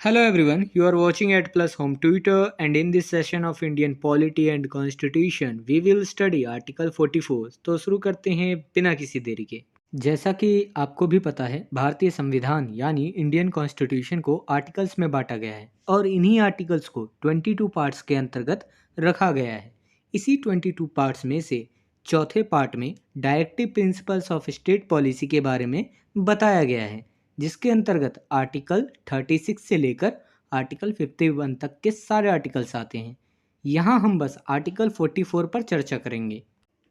Hello everyone, you are watching at Plus Home Twitter, and in this session of Indian Polity and Constitution, we will study Article 44। तो शुरू करते हैं बिना किसी देरी के। जैसा कि आपको भी पता है, भारतीय संविधान यानी इंडियन कॉन्स्टिट्यूशन को आर्टिकल्स में बांटा गया है और इन्हीं आर्टिकल्स को 22 पार्ट्स के अंतर्गत रखा गया है। इसी 22 पार्ट्स में से चौथे पार्ट में directive principles of state policy के बारे में बताया गया है, जिसके अंतर्गत आर्टिकल 36 से लेकर आर्टिकल 51 तक के सारे आर्टिकल्स आते हैं। यहाँ हम बस आर्टिकल 44 पर चर्चा करेंगे।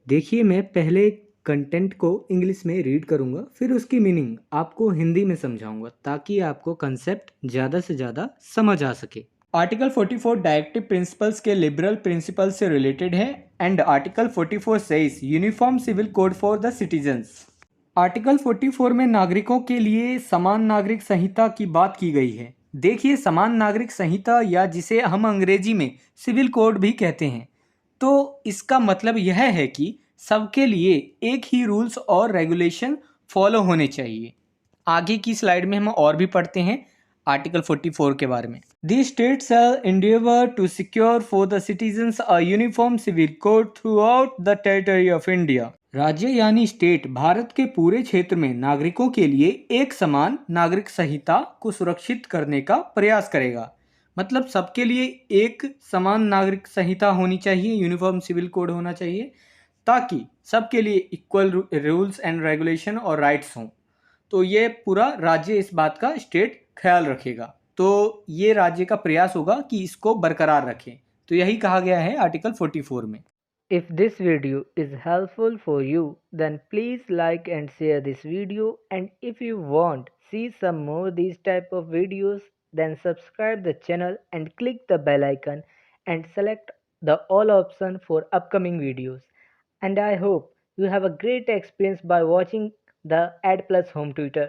देखिए, मैं पहले कंटेंट को इंग्लिश में रीड करूँगा, फिर उसकी मीनिंग आपको हिंदी में समझाऊंगा ताकि आपको कंसेप्ट ज़्यादा से ज़्यादा समझ आ सके। आर्टिकल 44 डायरेक्टिव प्रिंसिपल्स के लिबरल प्रिंसिपल से रिलेटेड है and article 44 says uniform civil code for the citizens. Article 44 में नागरिकों के लिए समान नागरिक संहिता की बात की गई है। देखिए, समान नागरिक संहिता या जिसे हम अंग्रेजी में सिविल कोड भी कहते हैं, तो इसका मतलब यह है कि सबके लिए एक ही रूल्स और रेगुलेशन फॉलो होने चाहिए। आगे की स्लाइड में हम और भी पढ़ते हैं आर्टिकल 44 के बारे में। The state shall endeavor to secure for the citizens a uniform civil code throughout the territory of India. राज्य यानी स्टेट भारत के पूरे क्षेत्र में नागरिकों के लिए एक समान नागरिक संहिता को सुरक्षित करने का प्रयास करेगा। मतलब सबके लिए एक समान नागरिक संहिता होनी चाहिए, यूनिफॉर्म सिविल कोड होना चाहिए, ताकि सबके लिए इक्वल रूल्स एंड रेगुलेशन और राइट्स हों। तो ये पूरा राज्य इस बात का स्टेट ख्याल रखेगा। तो ये राज्य का प्रयास होगा कि इसको बरकरार रखें। तो यही कहा गया है आर्टिकल 44 में। If this video is helpful for you, then please like and share this video, and if you want see some more these type of videos, then subscribe the channel and click the bell icon and select the all option for upcoming videos. And I hope you have a great experience by watching the Ad Plus Home Tutor.